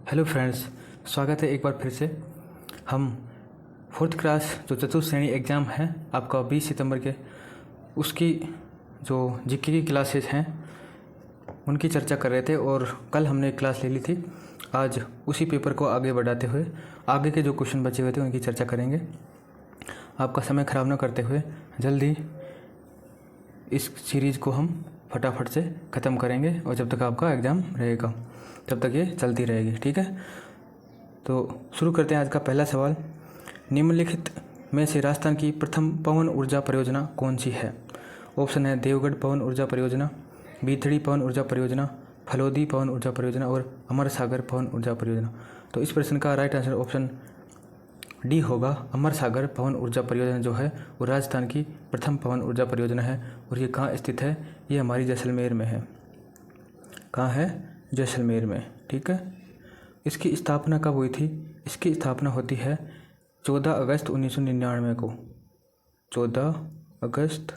Hello friends, स्वागत है एक बार फिर से। हम फोर्थ क्लास जो चतुर्थ श्रेणी एग्ज़ाम है आपका 20 सितंबर के, उसकी जो जीके की क्लासेस हैं उनकी चर्चा कर रहे थे और कल हमने एक क्लास ले ली थी। आज उसी पेपर को आगे बढ़ाते हुए आगे के जो क्वेश्चन बचे हुए थे उनकी चर्चा करेंगे। आपका समय ख़राब न करते हुए जल्दी इस सीरीज़ को हम फटाफट से ख़त्म करेंगे और जब तक आपका एग्ज़ाम रहेगा तब तक ये चलती रहेगी, ठीक है। तो शुरू करते हैं आज का पहला सवाल। निम्नलिखित में से राजस्थान की प्रथम पवन ऊर्जा परियोजना कौन सी है? ऑप्शन है देवगढ़ पवन ऊर्जा परियोजना, बीथड़ी पवन ऊर्जा परियोजना, फलोदी पवन ऊर्जा परियोजना और अमर सागर पवन ऊर्जा परियोजना। तो इस प्रश्न का राइट आंसर ऑप्शन डी होगा। अमर सागर पवन ऊर्जा परियोजना जो है वो राजस्थान की प्रथम पवन ऊर्जा परियोजना है और ये कहाँ स्थित है? ये हमारी जैसलमेर में है। कहाँ है? जैसलमेर में, ठीक है। इसकी स्थापना कब हुई थी? इसकी स्थापना होती है 14 अगस्त 1999 को। 14 अगस्त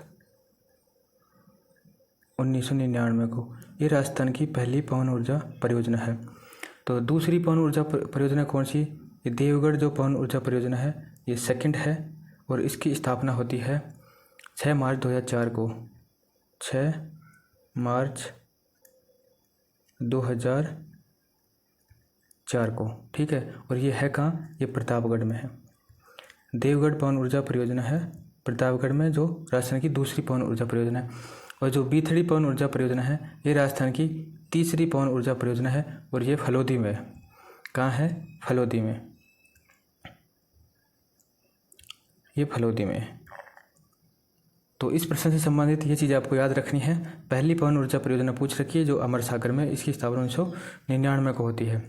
1999 को ये राजस्थान की पहली पवन ऊर्जा परियोजना है। तो दूसरी पवन ऊर्जा परियोजना कौन सी? ये देवगढ़ जो पवन ऊर्जा परियोजना है ये सेकंड है और इसकी स्थापना होती है 6 मार्च 2004 को। 6 मार्च 2004 को, ठीक है। और ये है कहाँ? ये प्रतापगढ़ में है। देवगढ़ पवन ऊर्जा परियोजना है प्रतापगढ़ में, जो राजस्थान की दूसरी पवन ऊर्जा परियोजना है। और जो बीथड़ी पवन ऊर्जा परियोजना है ये राजस्थान की तीसरी पवन ऊर्जा परियोजना है और ये फलोदी में है। कहाँ है? फलोदी में। ये फलोदी में है। तो इस प्रश्न से संबंधित ये चीज़ आपको याद रखनी है। पहली पवन ऊर्जा परियोजना पूछ रखी है जो अमर सागर में, इसकी स्थापना 1999 को होती है।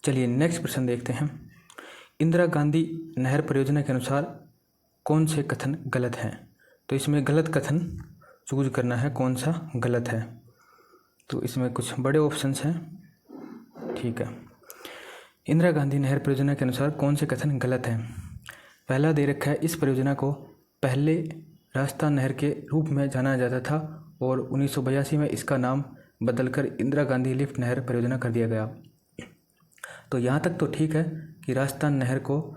चलिए नेक्स्ट प्रश्न देखते हैं। इंदिरा गांधी नहर परियोजना के अनुसार कौन से कथन गलत हैं? तो इसमें गलत कथन चूज करना है, कौन सा गलत है। तो इसमें कुछ बड़े ऑप्शंस हैं, ठीक है। इंदिरा गांधी नहर परियोजना के अनुसार कौन से कथन गलत हैं? पहला दे रखा है, इस परियोजना को पहले राजस्थान नहर के रूप में जाना जाता था और 1982 में इसका नाम बदलकर इंदिरा गांधी लिफ्ट नहर परियोजना कर दिया गया। तो यहाँ तक तो ठीक है कि राजस्थान नहर को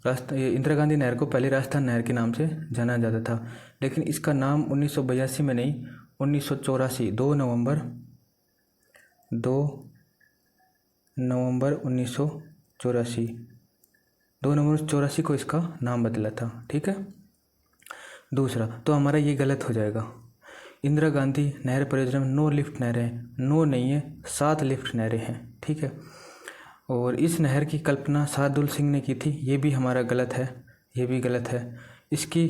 इंदिरा गांधी नहर को पहले राजस्थान नहर के नाम से जाना जाता था, लेकिन इसका नाम 1982 में नहीं, 1984 2 नवंबर 1984 को इसका नाम बदला था, ठीक है। दूसरा तो हमारा ये गलत हो जाएगा। इंदिरा गांधी नहर परियोजना में 9 लिफ्ट नहरें हैं, 9 नहीं है 7 लिफ्ट नहरें हैं, ठीक है। और इस नहर की कल्पना शार्दुल सिंह ने की थी, ये भी हमारा गलत है, ये भी गलत है। इसकी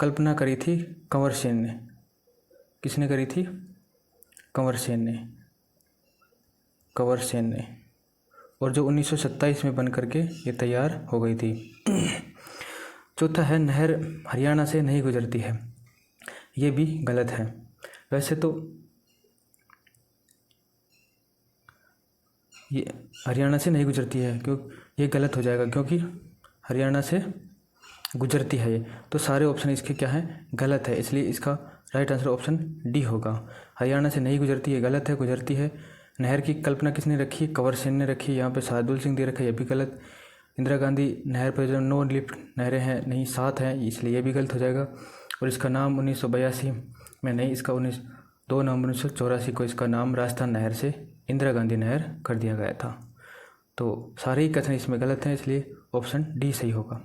कल्पना करी थी कंवर सेन ने। किसने करी थी? कंवर सेन ने। और जो 1927 में बन करके ये तैयार हो गई थी। चौथा है, नहर हरियाणा से नहीं गुजरती है, ये भी गलत है। वैसे तो ये हरियाणा से नहीं गुजरती है, ये गलत हो जाएगा क्योंकि हरियाणा से गुजरती है ये। तो सारे ऑप्शन इसके क्या हैं? गलत है, इसलिए इसका राइट आंसर ऑप्शन डी होगा। हरियाणा से नहीं गुजरती है गलत है, गुजरती है। नहर की कल्पना किसने रखी है? कंवर सेन ने रखी है। यहाँ पे शार्दुल सिंह दे रखा है, ये भी गलत। इंदिरा गांधी नहर परियोजना 9 लिफ्ट नहरें हैं, नहीं 7 हैं, इसलिए ये भी गलत हो जाएगा। और इसका नाम 1982 में नहीं, इसका 2 नवंबर 1984 को इसका नाम राजस्थान नहर से इंदिरा गांधी नहर कर दिया गया था। तो सारे ही कथन इसमें गलत हैं, इसलिए ऑप्शन डी सही होगा।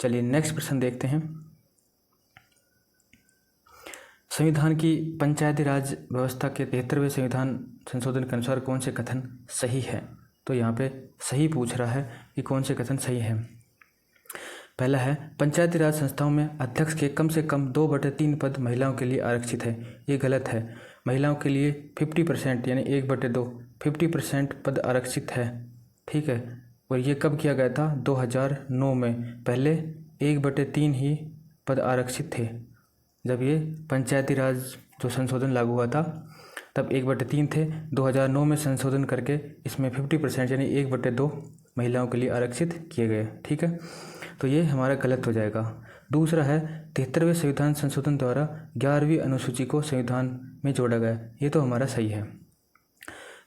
चलिए नेक्स्ट प्रश्न देखते हैं। संविधान की पंचायती राज व्यवस्था के 73वें संविधान संशोधन के अनुसार कौन से कथन सही है? तो यहाँ पे सही पूछ रहा है कि कौन से कथन सही है। पहला है, पंचायती राज संस्थाओं में अध्यक्ष के कम से कम 2/3 पद महिलाओं के लिए आरक्षित है, ये गलत है। महिलाओं के लिए 50% यानी 1/2 50% पद आरक्षित है, ठीक है। और ये कब किया गया था? 2009 में। पहले 1/3 ही पद आरक्षित थे। जब ये पंचायती राज जो संशोधन लागू हुआ था तब 1/3 थे। 2009 में संशोधन करके इसमें 50% यानी 1/2 महिलाओं के लिए आरक्षित किए गए, ठीक है। तो ये हमारा गलत हो जाएगा। दूसरा है, 73वें संविधान संशोधन द्वारा 11वीं अनुसूची को संविधान में जोड़ा गया, ये तो हमारा सही है।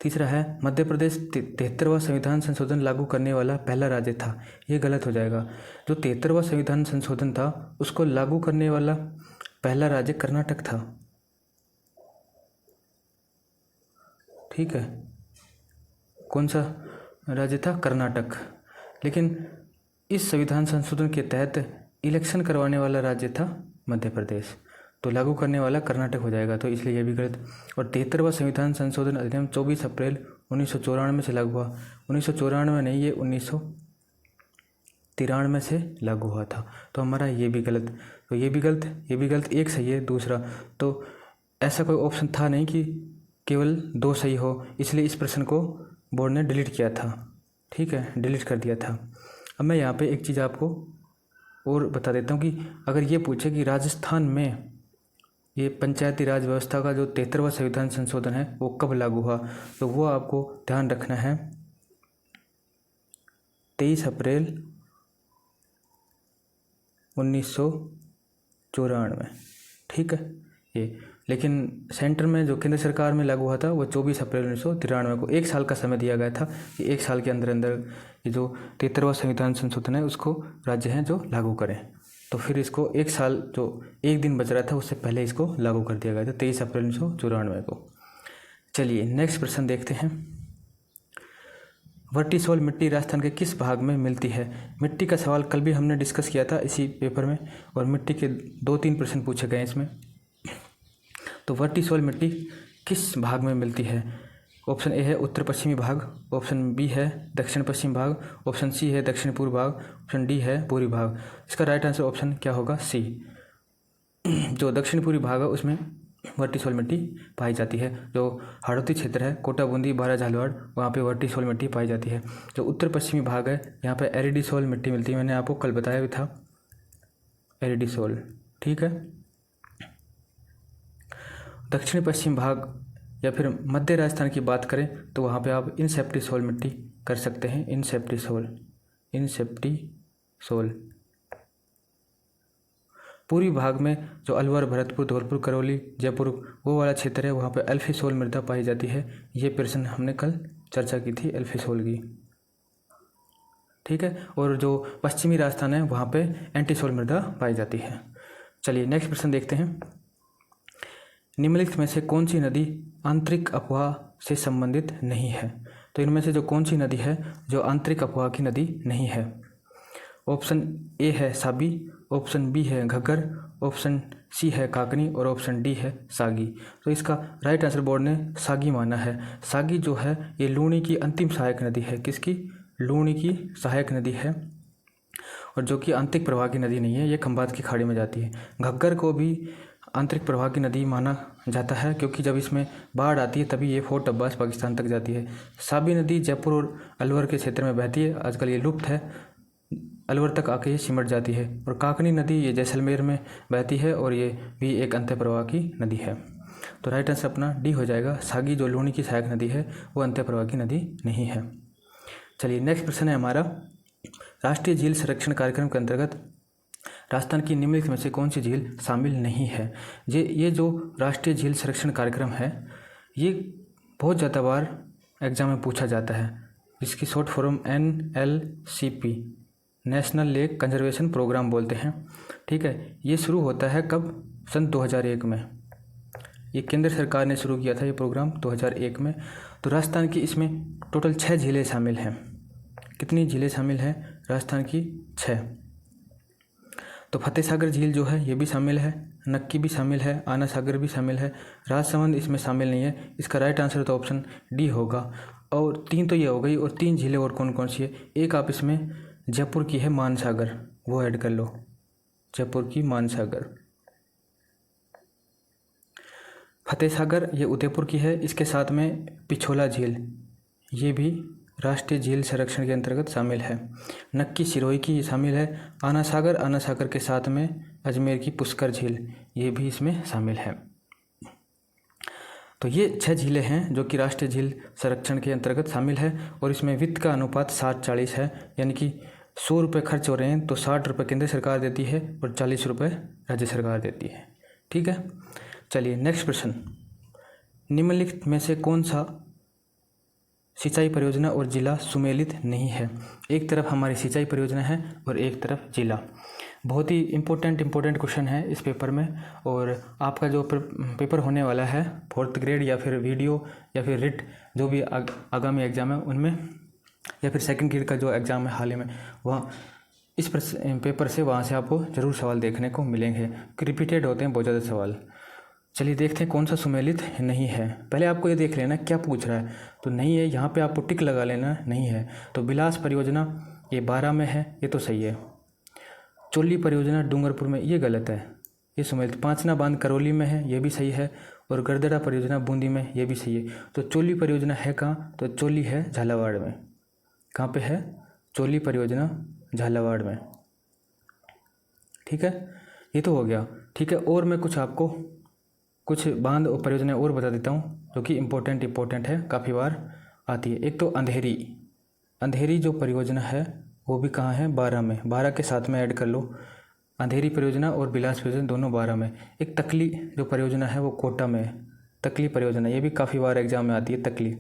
तीसरा है मध्य प्रदेश 73वां संविधान संशोधन लागू करने वाला पहला राज्य था। ये गलत हो जाएगा। जो 73वां संविधान संशोधन था उसको लागू करने वाला पहला राज्य कर्नाटक था। ठीक है, कौन सा राज्य था? कर्नाटक। लेकिन इस संविधान संशोधन के तहत इलेक्शन करवाने वाला राज्य था मध्य प्रदेश, तो लागू करने वाला कर्नाटक हो जाएगा, तो इसलिए यह भी गलत। और 73वां संविधान संशोधन अधिनियम 24 अप्रैल 1994 से लागू हुआ। 1994 नहीं, ये 1993 से लागू हुआ था, तो हमारा ये भी गलत। तो ये भी गलत, ये भी गलत, एक सही है दूसरा। तो ऐसा कोई ऑप्शन था नहीं कि केवल 2 सही हो, इसलिए इस प्रश्न को बोर्ड ने डिलीट किया था। ठीक है, डिलीट कर दिया था। अब मैं यहाँ पे एक चीज़ आपको और बता देता हूँ कि अगर ये पूछे कि राजस्थान में ये पंचायती राज व्यवस्था का जो 73वां संविधान संशोधन है वो कब लागू हुआ, तो वो आपको ध्यान रखना है 23 अप्रैल 1994। ठीक है ये, लेकिन सेंटर में जो केंद्र सरकार में लागू हुआ था वो 24 अप्रैल 1993 को। 1 साल का समय दिया गया था कि 1 साल के अंदर अंदर ये जो 73वां संविधान संशोधन है उसको राज्य हैं जो लागू करें। तो फिर इसको 1 साल, जो 1 दिन बच रहा था उससे पहले इसको लागू कर दिया गया था 23 अप्रैल 1994 को। चलिए नेक्स्ट प्रश्न देखते हैं। वर्टिसोल मिट्टी राजस्थान के किस भाग में मिलती है? मिट्टी का सवाल कल भी हमने डिस्कस किया था इसी पेपर में, और मिट्टी के 2-3 प्रश्न पूछे गए इसमें। तो वर्टिसोल मिट्टी किस भाग में मिलती है? ऑप्शन ए है उत्तर पश्चिमी भाग, ऑप्शन बी है दक्षिण पश्चिम भाग, ऑप्शन सी है दक्षिण पूर्व भाग, ऑप्शन डी है पूर्वी भाग। इसका राइट आंसर ऑप्शन क्या होगा? सी। जो दक्षिण पूर्वी भाग है उसमें वर्टिसोल मिट्टी पाई जाती है। जो हाड़ौती क्षेत्र है, कोटा, बूंदी, बारा, झालावाड़, वहाँ पे वर्टिसोल मिट्टी पाई जाती है। जो उत्तर पश्चिमी भाग है यहाँ पे एरिडिसोल मिट्टी मिलती है, मैंने आपको कल बताया भी था एरिडिसोल। ठीक है, दक्षिण पश्चिम भाग या फिर मध्य राजस्थान की बात करें तो वहाँ पे आप इनसेप्टिसोल मिट्टी कर सकते हैं। इनसेप्टिसोल। पूर्वी भाग में जो अलवर, भरतपुर, धौलपुर, करौली, जयपुर वो वाला क्षेत्र है वहाँ पे अल्फिसोल मृदा पाई जाती है। ये प्रश्न हमने कल चर्चा की थी अल्फिसोल की। ठीक है, और जो पश्चिमी राजस्थान है वहाँ पे एंटीसोल मृदा पाई जाती है। चलिए नेक्स्ट प्रश्न देखते हैं। निम्नलिखित में से कौन सी नदी आंतरिक अफवाह से संबंधित नहीं है? तो इनमें से जो कौन सी नदी है जो आंतरिक अफवाह की नदी नहीं है? ऑप्शन ए है साबी, ऑप्शन बी है घग्गर, ऑप्शन सी है काकनी और ऑप्शन डी है सागी। तो इसका राइट आंसर बोर्ड ने सागी माना है। सागी जो है ये लूणी की अंतिम सहायक नदी है। किसकी? लूणी की सहायक नदी है, और जो कि आंतरिक प्रवाह की नदी नहीं है, ये खंभात की खाड़ी में जाती है। घग्गर को भी आंतरिक प्रवाह की नदी माना जाता है क्योंकि जब इसमें बाढ़ आती है तभी ये फोर्ट अब्बास पाकिस्तान तक जाती है। साबी नदी जयपुर और अलवर के क्षेत्र में बहती है, आजकल ये लुप्त है, अलवर तक आके ये सिमट जाती है। और काकनी नदी ये जैसलमेर में बहती है और ये भी एक अंत्य प्रवाह की नदी है। तो राइट आंसर अपना डी हो जाएगा। सागी जो लूणी की सहायक नदी है वो अंत्य प्रवाह की नदी नहीं है। चलिए नेक्स्ट प्रश्न है हमारा, राष्ट्रीय झील संरक्षण कार्यक्रम के अंतर्गत राजस्थान की निम्नलिखित में से कौन सी झील शामिल नहीं है? ये जो राष्ट्रीय झील संरक्षण कार्यक्रम है ये बहुत ज़्यादा बार एग्जाम में पूछा जाता है। इसकी short form NLCP, national lake conservation programme बोलते हैं। ठीक है, ये शुरू होता है कब? सन 2001 में। ये केंद्र सरकार ने शुरू किया था ये प्रोग्राम 2001 में। तो राजस्थान की इसमें टोटल 6 झीलें शामिल हैं। कितनी झीलें शामिल हैं राजस्थान की? 6। तो फतेह सागर झील जो है ये भी शामिल है, नक्की भी शामिल है, आना सागर भी शामिल है, राजसमंद इसमें शामिल नहीं है। इसका राइट आंसर तो ऑप्शन डी होगा। और 3 तो ये हो गई, और 3 झीलें और कौन कौन सी है? एक आप इसमें जयपुर की है मानसागर, वो ऐड कर लो, जयपुर की मानसागर। फतेह सागर ये उदयपुर की है, इसके साथ में पिछोला झील ये भी राष्ट्रीय झील संरक्षण के अंतर्गत शामिल है। नक्की सिरोही की शामिल है। आना सागर के साथ में अजमेर की पुष्कर झील ये भी इसमें शामिल है। तो ये 6 झीलें हैं जो कि राष्ट्रीय झील संरक्षण के अंतर्गत शामिल है। और इसमें वित्त का अनुपात 60-40 है, यानी कि 100 रुपये खर्च हो रहे हैं तो 60 रुपये केंद्र सरकार देती है और 40 रुपये राज्य सरकार देती है। ठीक है, चलिए नेक्स्ट प्रश्न, निम्नलिखित में से कौन सा सिंचाई परियोजना और जिला सुमेलित नहीं है। एक तरफ हमारी सिंचाई परियोजना है और एक तरफ जिला। बहुत ही इम्पोर्टेंट क्वेश्चन है इस पेपर में। और आपका जो पेपर होने वाला है 4th ग्रेड या फिर वीडियो या फिर रिट जो भी आगामी एग्ज़ाम है उनमें, या फिर 2nd ग्रेड का जो एग्ज़ाम है हाल ही में, वहाँ इस पेपर से वहाँ से आपको ज़रूर सवाल देखने को मिलेंगे कि रिपीटेड होते हैं बहुत ज़्यादा सवाल। चलिए देखते हैं कौन सा सुमेलित नहीं है। पहले आपको ये देख लेना क्या पूछ रहा है। तो नहीं है, यहाँ पे आपको टिक लगा लेना नहीं है। तो बिलास परियोजना ये 12 में है, ये तो सही है। चोली परियोजना डूंगरपुर में, ये गलत है, ये सुमेलित। पांचना बांध करौली में है, ये भी सही है। और गरदड़ा परियोजना बूंदी में, ये भी सही है। तो चोली परियोजना है कहाँ? तो चोली है झालावाड़ में। कहाँ पे है? चोली परियोजना झालावाड़ में। ठीक है, ये तो हो गया। ठीक है, और मैं आपको कुछ बांध और परियोजनाएं और बता देता हूँ जो कि इम्पोर्टेंट है, काफ़ी बार आती है। एक तो अंधेरी जो परियोजना है वो भी कहाँ है? 12 में। 12 के साथ में ऐड कर लो। अंधेरी परियोजना और बिलास परियोजना दोनों 12 में। एक तकली जो परियोजना है वो कोटा में है। तकली परियोजना ये भी काफ़ी बार एग्जाम में आती है। तकली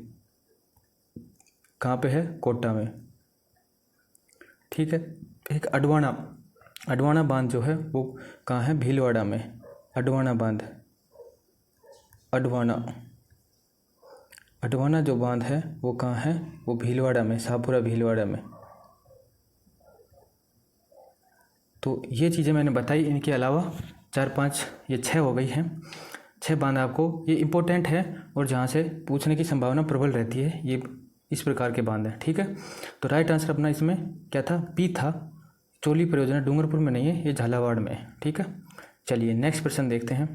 कहाँ पे है? कोटा में। ठीक है, एक अडवाणा बांध जो है वो कहाँ है? भीलवाड़ा में। अडवाणा बांध, अडवाणा जो बांध है वो कहाँ है? वो भीलवाड़ा में, शाहपुरा भीलवाड़ा में। तो ये चीज़ें मैंने बताई। इनके अलावा 4-5 ये 6 हो गई हैं। 6 बांध आपको ये इम्पोर्टेंट है और जहाँ से पूछने की संभावना प्रबल रहती है, ये इस प्रकार के बांध हैं। ठीक है, तो राइट आंसर अपना इसमें क्या था? बी था। चोली परियोजना डूंगरपुर में नहीं है, ये झालावाड़ में है। ठीक है, चलिए नेक्स्ट प्रश्न देखते हैं।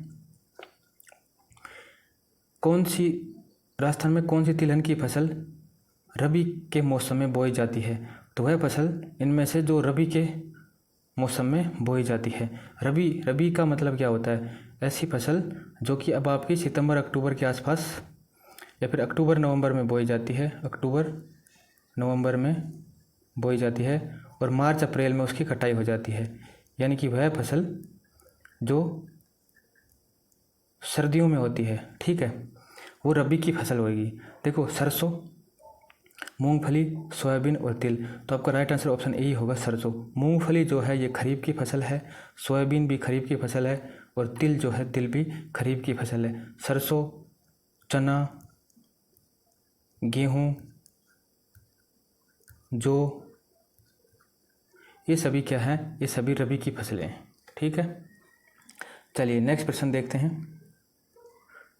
राजस्थान में कौन सी तिलहन की फसल रबी के मौसम में बोई जाती है? तो वह फसल इनमें से जो रबी के मौसम में बोई जाती है। रबी का मतलब क्या होता है? ऐसी फसल जो कि अब आपकी सितंबर अक्टूबर के आसपास या फिर अक्टूबर नवंबर में बोई जाती है। अक्टूबर नवंबर में बोई जाती है और मार्च अप्रैल में उसकी कटाई हो जाती है। यानी कि वह फसल जो सर्दियों में होती है, ठीक है, वो रबी की फसल होगी। देखो, सरसों, मूंगफली, सोयाबीन और तिल। तो आपका राइट आंसर ऑप्शन ए ही होगा, सरसों। मूंगफली जो है ये खरीफ की फसल है, सोयाबीन भी खरीफ की फसल है और तिल जो है तिल भी खरीफ की फसल है। सरसों, चना, गेहूँ, जौ, ये सभी क्या है? ये सभी रबी की फसलें हैं। ठीक है, चलिए नेक्स्ट प्रश्न देखते हैं।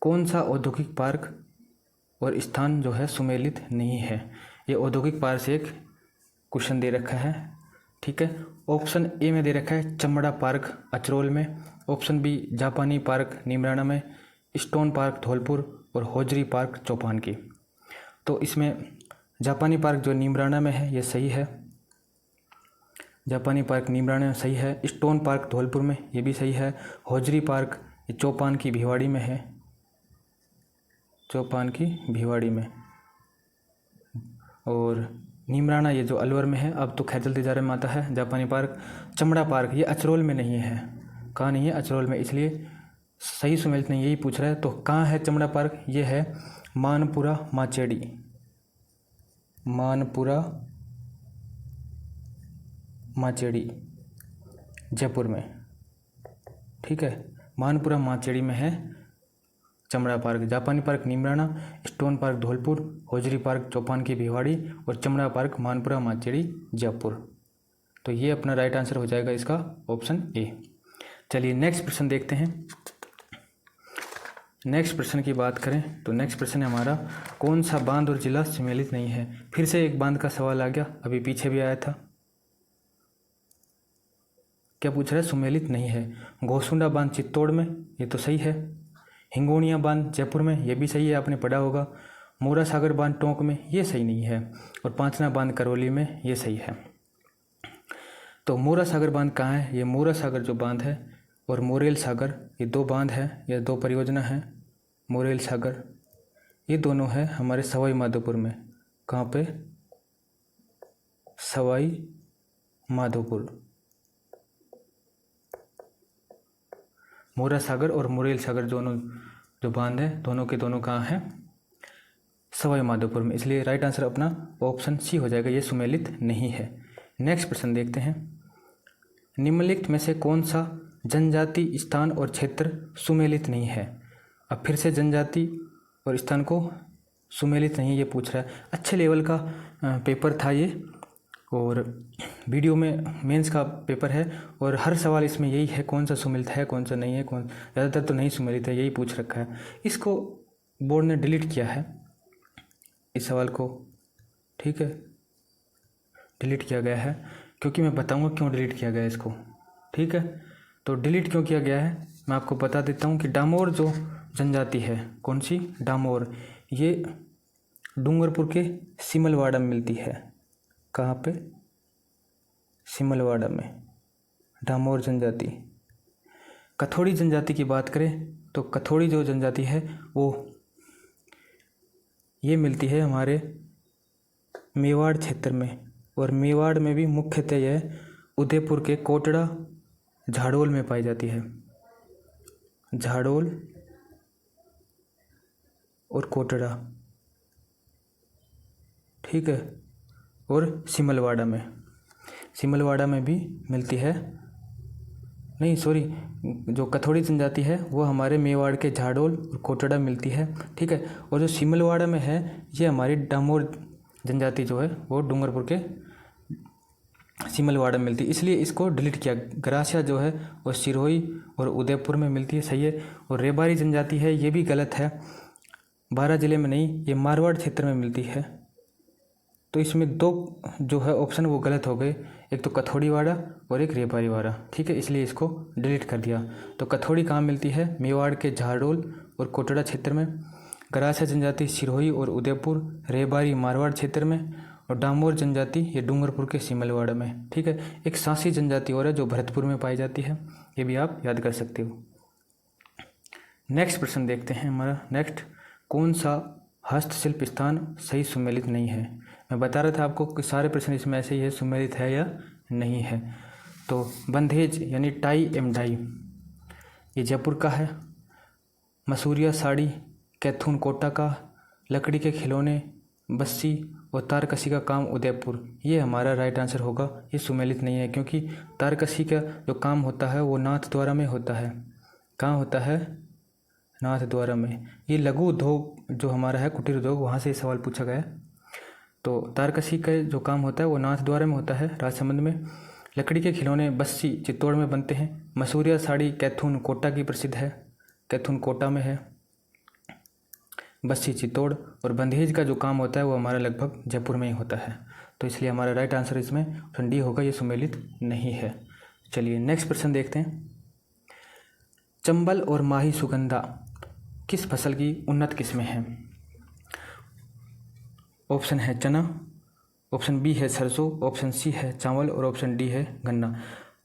कौन सा औद्योगिक पार्क और स्थान जो है सुमेलित नहीं है? ये औद्योगिक पार्क से एक क्वेश्चन दे रखा है। ठीक है, ऑप्शन ए में दे रखा है चमड़ा पार्क अचरोल में, ऑप्शन बी जापानी पार्क नीमराना में, स्टोन पार्क धौलपुर और हौजरी पार्क चौपान की। तो इसमें जापानी पार्क जो नीमराना में है ये सही है। जापानी पार्क नीमराना में सही है। स्टोन पार्क धौलपुर में, ये भी सही है। हौजरी पार्क ये चौपान की भिवाड़ी में है, चौपान की भिवाड़ी में। और नीमराना ये जो अलवर में है, अब तो खैर जल्दी जा रहे में आता है। जापानी पार्क, चमड़ा पार्क ये अचरोल में नहीं है। कहाँ नहीं है? अचरोल में, इसलिए सही सुमेलित नहीं, यही पूछ रहा है। तो कहाँ है चमड़ा पार्क? ये है मानपुरा माचेड़ी, मानपुरा माचेड़ी जयपुर में। ठीक है, मानपुरा माचेड़ी में है चमड़ा पार्क। जापानी park Neemrana, stone park Dholpur, hosiery park Chopanki Bhiwadi और चमड़ा पार्क मानपुरा माचेड़ी जयपुर। तो ये अपना राइट आंसर हो जाएगा इसका ऑप्शन ए। चलिए नेक्स्ट प्रश्न देखते हैं। नेक्स्ट प्रश्न की बात करें तो नेक्स्ट प्रश्न है हमारा, कौन सा बांध और जिला सम्मिलित नहीं है? फिर से एक बांध का सवाल आ गया, अभी पीछे भी आया था। क्या पूछ रहा है? सुमेलित नहीं है। घोसुंडा बांध चित्तौड़ में, ये तो सही है। हिंगोनिया बांध जयपुर में, ये भी सही है, आपने पढ़ा होगा। मोरा सागर बांध टोंक में, ये सही नहीं है। और पांचना बांध करौली में, ये सही है। तो मोरा सागर बांध कहाँ है? ये मोरा सागर जो बांध है और मोरेल सागर, ये 2 बांध है, ये 2 परियोजना है। मोरेल सागर ये दोनों है हमारे सवाई माधोपुर में। कहाँ पे? सवाई माधोपुर। मोरा सागर और मोरेल सागर दोनों जो बांध है, दोनों के दोनों कहाँ हैं? सवाई माधोपुर में, इसलिए राइट आंसर अपना ऑप्शन सी हो जाएगा, ये सुमेलित नहीं है। नेक्स्ट प्रश्न देखते हैं, निम्नलिखित में से कौन सा जनजाति स्थान और क्षेत्र सुमेलित नहीं है। अब फिर से जनजाति और स्थान को सुमेलित नहीं ये पूछ रहा है। अच्छे लेवल का पेपर था ये, और वीडियो में मेंस का पेपर है, और हर सवाल इसमें यही है, कौन सा सुमेलित है कौन सा नहीं है, कौन ज़्यादातर तो नहीं सुमेलित है, यही पूछ रखा है। इसको बोर्ड ने डिलीट किया है, इस सवाल को, ठीक है, डिलीट किया गया है, क्योंकि मैं बताऊंगा क्यों डिलीट किया गया है इसको, ठीक है। तो डिलीट क्यों किया गया है मैं आपको बता देता हूँ कि डामोर जो जनजाति है, कौन सी, डामोर, ये डूंगरपुर के सिमलवाड़ा में मिलती है। कहाँ पे, सिमलवाड़ा में डामोर जनजाति। कथोड़ी जनजाति की बात करें तो कथोड़ी जो जनजाति है वो ये मिलती है हमारे मेवाड़ क्षेत्र में, और मेवाड़ में भी मुख्यतः यह उदयपुर के कोटड़ा झाड़ोल में पाई जाती है। झाड़ोल और कोटड़ा, ठीक है, और सिमलवाड़ा में भी मिलती है। नहीं सॉरी, जो कथोड़ी जनजाति है वो हमारे मेवाड़ के झाड़ोल और कोटड़ा मिलती है, ठीक है। और जो सिमलवाड़ा में है ये हमारी डामोर जनजाति जो है वो डूंगरपुर के सिमलवाड़ा में मिलती है, इसलिए इसको डिलीट किया। गरासिया जो है वो सिरोही और उदयपुर में मिलती है, सही है। और रेबारी जनजाति है ये भी गलत है, बारां जिले में नहीं, ये मारवाड़ क्षेत्र में मिलती है। तो इसमें दो जो है ऑप्शन वो गलत हो गए, एक तो कथोड़ी वाड़ा और एक रेबारी वाड़ा, ठीक है, इसलिए इसको डिलीट कर दिया। तो कथोड़ी कहाँ मिलती है, मेवाड़ के झाड़ोल और कोटड़ा क्षेत्र में। गरासिया जनजाति सिरोही और उदयपुर, रेबारी मारवाड़ क्षेत्र में, और डामोर जनजाति ये डूंगरपुर के सिमलवाड़ा में, ठीक है। एक सांसी जनजाति और है जो भरतपुर में पाई जाती है, ये भी आप याद कर सकते हो। नेक्स्ट प्रश्न देखते हैं हमारा नेक्स्ट, कौन सा हस्तशिल्प स्थान सही सुमेलित नहीं है। मैं बता रहा था आपको कि सारे प्रश्न इसमें ऐसे ही है, सुमेलित है या नहीं है। तो बंधेज यानी टाई एम डाई ये जयपुर का है। मसूरिया साड़ी कैथून कोटा का। लकड़ी के खिलौने बस्सी और तारकसी का काम उदयपुर, ये हमारा राइट आंसर होगा। ये सुमेलित नहीं है क्योंकि तारकसी का जो काम होता है वो नाथद्वारा में होता है। कहाँ होता है, नाथद्वारा में। ये लघु उद्योग जो हमारा है, कुटीर उद्योग, वहाँ से सवाल पूछा गया। तो तारकसी का जो काम होता है वो नाथद्वारा में होता है, राजसमंद में। लकड़ी के खिलौने बस्सी चित्तौड़ में बनते हैं। मसूरिया साड़ी कैथून कोटा की प्रसिद्ध है, कैथून कोटा में है, बस्सी चित्तौड़। और बंधेज का जो काम होता है वो हमारा लगभग जयपुर में ही होता है। तो इसलिए हमारा राइट आंसर इसमें ऑप्शन डी होगा, ये सुमेलित नहीं है। चलिए नेक्स्ट प्रश्न देखते हैं। चंबल और माही सुगंधा किस फसल की उन्नत किस्में हैं। ऑप्शन है चना, ऑप्शन बी है सरसों, ऑप्शन सी है चावल और ऑप्शन डी है गन्ना।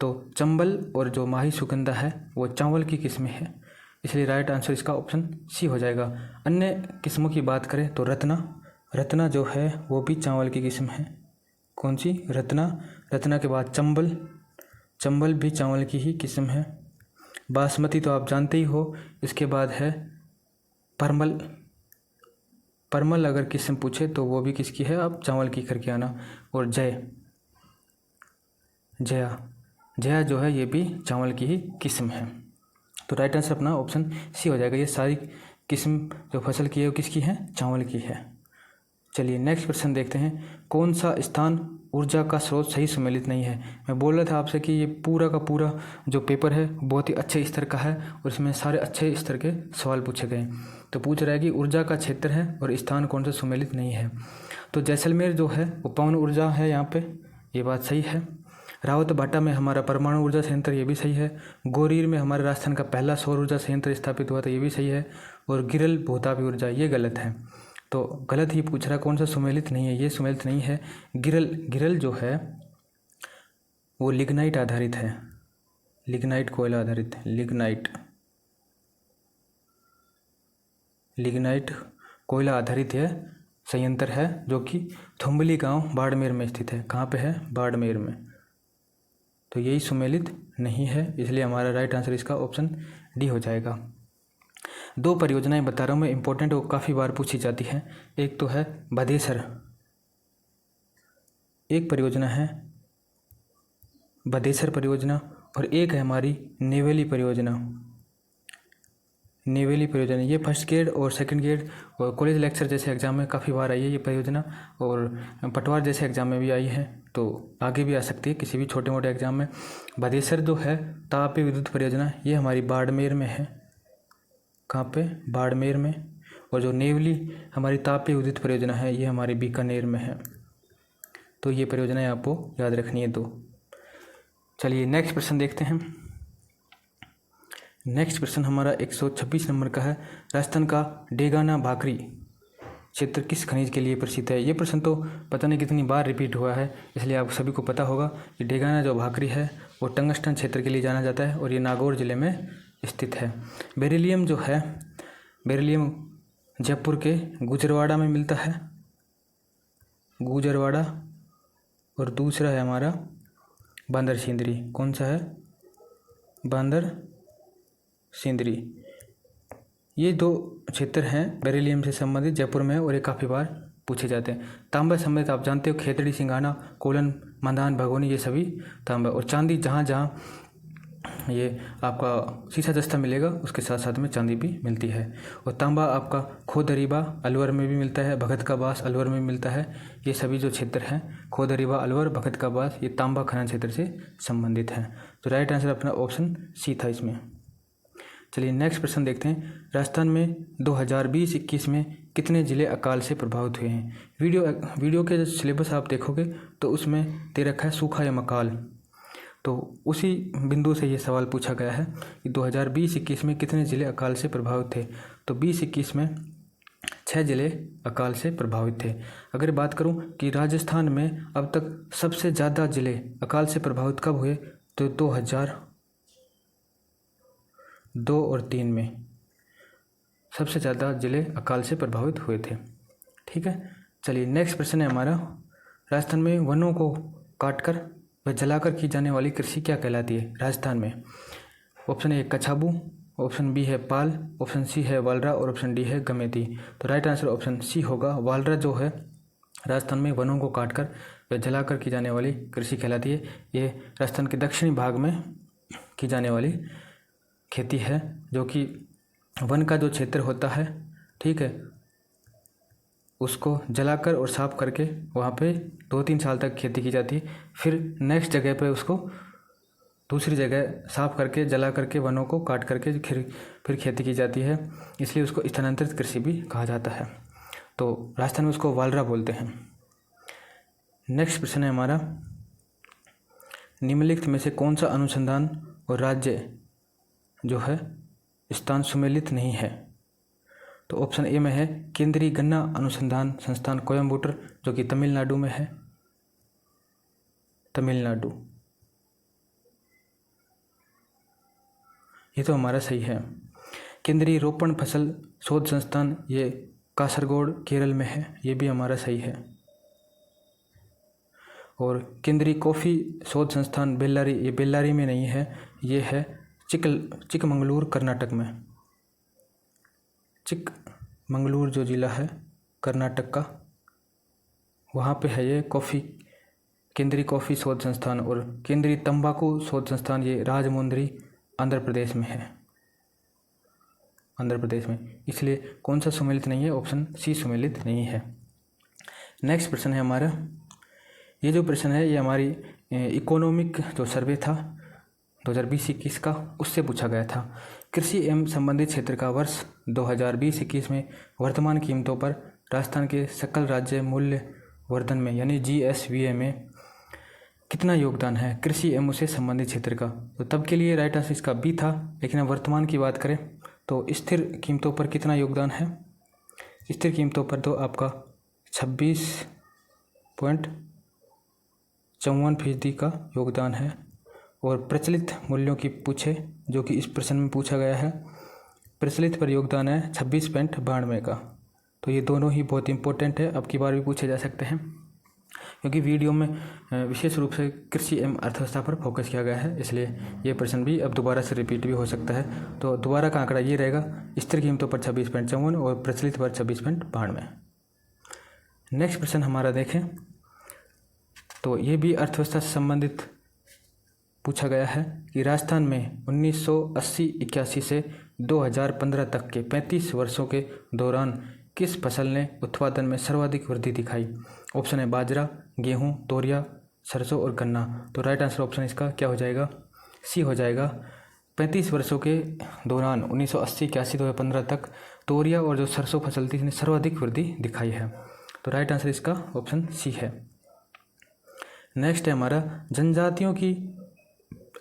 तो चंबल और जो माही सुगंधा है वो चावल की किस्में हैं, इसलिए राइट आंसर इसका ऑप्शन सी हो जाएगा। अन्य किस्मों की बात करें तो रत्ना जो है वो भी चावल की किस्म है। कौन सी, रत्ना के बाद चंबल भी चावल की ही किस्म है। बासमती तो आप जानते ही हो। इसके बाद है परमल अगर किस्म पूछे तो वो भी किसकी है, आप चावल की करके आना। और जया जो है ये भी चावल की ही किस्म है। तो राइट आंसर अपना ऑप्शन सी हो जाएगा। ये सारी किस्म जो फसल की है वो किसकी है, चावल की है। चलिए नेक्स्ट प्रश्न देखते हैं। कौन सा स्थान ऊर्जा का स्रोत सही सुमेलित नहीं है। मैं बोल रहा था आपसे कि ये पूरा का पूरा जो पेपर है बहुत ही अच्छे स्तर का है और इसमें सारे अच्छे स्तर के सवाल पूछे गए। तो पूछ रहा है कि ऊर्जा का क्षेत्र है और स्थान कौन सा सुमेलित नहीं है। तो जैसलमेर जो है वो पवन ऊर्जा है यहाँ पे, ये बात सही है। रावत भाटा में हमारा परमाणु ऊर्जा संयंत्र, ये भी सही है। गोरीर में हमारे राजस्थान का पहला सौर ऊर्जा संयंत्र स्थापित हुआ था, ये भी सही है। और गिरल भूतापी ऊर्जा, ये गलत है। तो गलत ही पूछ रहा, कौन सा सुमेलित नहीं है, ये सुमेलित नहीं है। गिरल जो है वो लिग्नाइट आधारित है, लिग्नाइट कोयला आधारित है। लिग्नाइट कोयला आधारित है संयंत्र है जो कि थुम्बली गांव बाड़मेर में स्थित है। कहाँ पे है, बाड़मेर में। तो यही सुमेलित नहीं है, इसलिए हमारा राइट आंसर इसका ऑप्शन डी हो जाएगा। दो परियोजनाएं बता रहा हूँ मैं, इंपॉर्टेंट वो काफ़ी बार पूछी जाती है। एक तो है भदेसर, एक परियोजना है भदेसर परियोजना, और एक है हमारी नेवेली परियोजना। नेवेली परियोजना ये फर्स्ट ग्रेड और सेकंड ग्रेड और कॉलेज लेक्चर जैसे एग्जाम में काफ़ी बार आई है ये परियोजना, और पटवार जैसे एग्जाम में भी आई है, तो आगे भी आ सकती है किसी भी छोटे मोटे एग्जाम में। भदेसर जो है तापीय विद्युत परियोजना, ये हमारी बाड़मेर में है। कहाँ पे? बाड़मेर में। और जो नेवली हमारी तापीय विद्युत परियोजना है ये हमारी बीकानेर में है। तो ये परियोजनाएं आपको याद रखनी है दो। चलिए नेक्स्ट प्रश्न देखते हैं। नेक्स्ट प्रश्न हमारा 126 नंबर का है। राजस्थान का डेगाना भाकरी क्षेत्र किस खनिज के लिए प्रसिद्ध है? ये प्रश्न तो पता नहीं कितनी बार रिपीट हुआ है, इसलिए आप सभी को पता होगा कि डेगाना जो भाकरी है वो टंगस्टन क्षेत्र के लिए जाना जाता है और ये नागौर जिले में स्थित है। बेरिलियम जो है, बेरिलियम जयपुर के गुजरवाड़ा में मिलता है, गुजरवाड़ा। और दूसरा है हमारा बांदर सिंदरी। कौन सा है? बांदर सिंदरी। ये दो क्षेत्र हैं बेरिलियम से संबंधित, जयपुर में, और ये काफ़ी बार पूछे जाते हैं। तांबा संबंधित आप जानते हो खेतड़ी, सिंघाना, कोलन, मंदान, भगोनी, ये सभी तांबा। और चांदी जहाँ जहाँ ये आपका सीसा जस्ता मिलेगा उसके साथ साथ में चांदी भी मिलती है। और तांबा आपका खोदरीबा अलवर में भी मिलता है, भगत का बास अलवर में मिलता है। ये सभी जो क्षेत्र हैं खोदरीबा अलवर, भगत का बास, ये तांबा खनन क्षेत्र से संबंधित हैं। तो राइट आंसर अपना ऑप्शन सी था इसमें। चलिए नेक्स्ट प्रश्न देखते हैं। राजस्थान में 2020-21 में कितने ज़िले अकाल से प्रभावित हुए हैं? वीडियो के सिलेबस आप देखोगे तो उसमें दे रखा है सूखा एवं अकाल, तो उसी बिंदु से ये सवाल पूछा गया है कि 2020-21 में कितने ज़िले अकाल से प्रभावित थे। तो 20-21 में 6 ज़िले अकाल से प्रभावित थे। अगर बात करूं कि राजस्थान में अब तक सबसे ज़्यादा ज़िले अकाल से प्रभावित कब हुए, तो 2002 और 3 में सबसे ज़्यादा ज़िले अकाल से प्रभावित हुए थे। ठीक है, चलिए नेक्स्ट प्रश्न है हमारा। राजस्थान में वनों को काटकर व जलाकर की जाने वाली कृषि क्या कहलाती है राजस्थान में? ऑप्शन ए कछाबू, ऑप्शन बी है पाल, ऑप्शन सी है वालरा और ऑप्शन डी है गमेती। तो राइट आंसर ऑप्शन सी होगा। वालरा जो है राजस्थान में वनों को काटकर व जलाकर की जाने वाली कृषि कहलाती है। ये राजस्थान के दक्षिणी भाग में की जाने वाली खेती है, जो कि वन का जो क्षेत्र होता है, ठीक है, उसको जलाकर और साफ करके वहाँ पे 2-3 साल तक खेती की जाती है। फिर नेक्स्ट जगह पे उसको दूसरी जगह साफ करके जला करके वनों को काट करके फिर खेती की जाती है, इसलिए उसको स्थानांतरित कृषि भी कहा जाता है। तो राजस्थान में उसको वालरा बोलते हैं। नेक्स्ट प्रश्न है हमारा। निम्नलिखित में से कौन सा अनुसंधान और राज्य जो है स्थान सुमेलित नहीं है? तो ऑप्शन ए में है केंद्रीय गन्ना अनुसंधान संस्थान कोयम्बटूर, जो कि तमिलनाडु में है, तमिलनाडु। ये तो हमारा सही है। केंद्रीय रोपण फसल शोध संस्थान ये कासरगोड केरल में है, ये भी हमारा सही है। और केंद्रीय कॉफ़ी शोध संस्थान बेल्लारी, ये बेल्लारी में नहीं है, ये है चिकमंगलूर कर्नाटक में। चिकमंगलूर जो ज़िला है कर्नाटक का, वहाँ पे है ये कॉफ़ी, केंद्रीय कॉफ़ी शोध संस्थान। और केंद्रीय तंबाकू शोध संस्थान ये राजमुंद्री आंध्र प्रदेश में है, आंध्र प्रदेश में। इसलिए कौन सा सुमेलित नहीं है? ऑप्शन सी सुमेलित नहीं है। नेक्स्ट प्रश्न है हमारा। ये जो प्रश्न है ये हमारी इकोनॉमिक जो सर्वे था 2020-21 का, उससे पूछा गया था। कृषि एवं संबंधित क्षेत्र का वर्ष 2020-21 में वर्तमान कीमतों पर राजस्थान के सकल राज्य मूल्य वर्धन में यानी GSVA में कितना योगदान है कृषि एवं उससे संबंधित क्षेत्र का? तो तब के लिए राइट आंसर इसका बी था, लेकिन अब वर्तमान की बात करें तो स्थिर कीमतों पर कितना योगदान है? स्थिर कीमतों पर तो आपका 26.54% का योगदान है। और प्रचलित मूल्यों की पूछे, जो कि इस प्रश्न में पूछा गया है, प्रचलित पर योगदान है 26.92 का। तो ये दोनों ही बहुत इंपॉर्टेंट है, अब की बार भी पूछे जा सकते हैं। क्योंकि वीडियो में विशेष रूप से कृषि एवं अर्थव्यवस्था पर फोकस किया गया है, इसलिए ये प्रश्न भी अब दोबारा से रिपीट भी हो सकता है। तो दोबारा का आंकड़ा ये रहेगा, स्थिर कीमतों पर 26.54 और प्रचलित पर 26.92। नेक्स्ट प्रश्न हमारा देखें तो ये भी अर्थव्यवस्था से संबंधित पूछा गया है कि राजस्थान में 1980-81 से 2015 तक के 35 वर्षों के दौरान किस फसल ने उत्पादन में सर्वाधिक वृद्धि दिखाई। ऑप्शन है बाजरा, गेहूं, तोरिया, सरसों और गन्ना। तो राइट आंसर ऑप्शन इसका क्या हो जाएगा, सी हो जाएगा। 35 वर्षों के दौरान 1980-81-2015 तक तोरिया और जो सरसों फसल थी इसने सर्वाधिक वृद्धि दिखाई है। तो राइट आंसर इसका ऑप्शन सी है। नेक्स्ट है हमारा जनजातियों की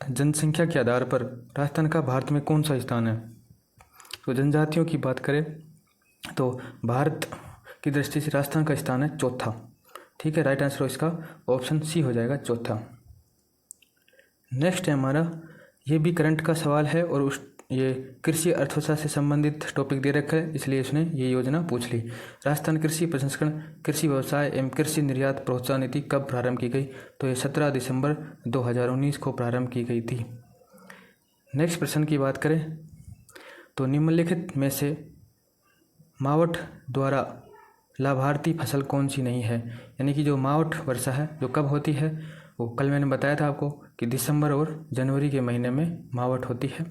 जनसंख्या के आधार पर राजस्थान का भारत में कौन सा स्थान है। तो जनजातियों की बात करें तो भारत की दृष्टि से राजस्थान का स्थान है चौथा। ठीक है, राइट आंसर इसका ऑप्शन सी हो जाएगा, चौथा। नेक्स्ट है हमारा, ये भी करंट का सवाल है और ये कृषि अर्थव्यवस्था से संबंधित टॉपिक दे रखा है, इसलिए उसने ये योजना पूछ ली। राजस्थान कृषि प्रसंस्करण, कृषि व्यवसाय एवं कृषि निर्यात प्रोत्साहन नीति कब प्रारंभ की गई। तो ये 17 दिसंबर 2019 को प्रारंभ की गई थी। नेक्स्ट प्रश्न की बात करें तो निम्नलिखित में से मावठ द्वारा लाभार्थी फसल कौन सी नहीं है। यानी कि जो मावठ वर्षा है जो कब होती है, वो कल मैंने बताया था आपको कि दिसंबर और जनवरी के महीने में मावठ होती है।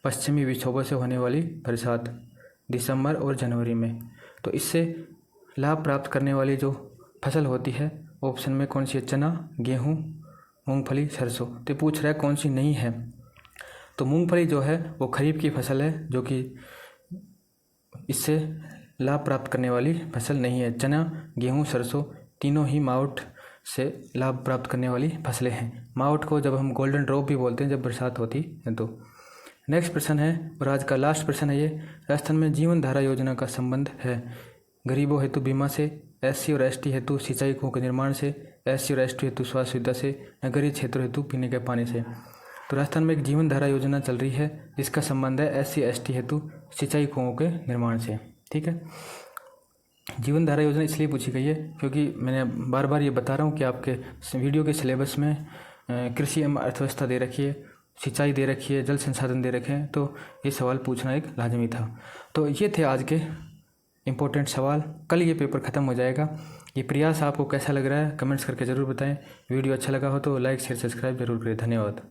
पश्चिमी विक्षोभों से होने वाली बरसात दिसंबर और जनवरी में। तो इससे लाभ प्राप्त करने वाली जो फसल होती है ऑप्शन में कौन सी है, चना, गेहूँ, मूंगफली, सरसों। तो पूछ रहा है कौन सी नहीं है। तो मूंगफली जो है वो खरीफ की फसल है, जो कि इससे लाभ प्राप्त करने वाली फसल नहीं है। चना, गेहूँ, सरसों तीनों ही मावठ से लाभ प्राप्त करने वाली फसलें हैं। मावठ को जब हम गोल्डन ड्रॉप भी बोलते हैं जब बरसात होती है। तो नेक्स्ट प्रश्न है और आज का लास्ट प्रश्न है ये, राजस्थान में जीवन धारा योजना का संबंध है गरीबों हेतु बीमा से, SC और ST हेतु सिंचाई कुओं के निर्माण से, SC और ST हेतु स्वास्थ्य सुविधा से, नगरीय क्षेत्र हेतु पीने के पानी से। तो राजस्थान में एक जीवन धारा योजना चल रही है जिसका संबंध है SC ST हेतु सिंचाई कुओं के निर्माण से। ठीक है, जीवन धारा योजना इसलिए पूछी गई है क्योंकि मैंने बार बार ये बता रहा हूँ कि आपके वीडियो के सिलेबस में कृषि एवं अर्थव्यवस्था दे रखी है, सिंचाई दे रखी है, जल संसाधन दे रखे हैं, तो ये सवाल पूछना एक लाजमी था। तो ये थे आज के इम्पोर्टेंट सवाल। कल ये पेपर ख़त्म हो जाएगा। ये प्रयास आपको कैसा लग रहा है कमेंट्स करके ज़रूर बताएं। वीडियो अच्छा लगा हो तो लाइक शेयर सब्सक्राइब जरूर करें। धन्यवाद।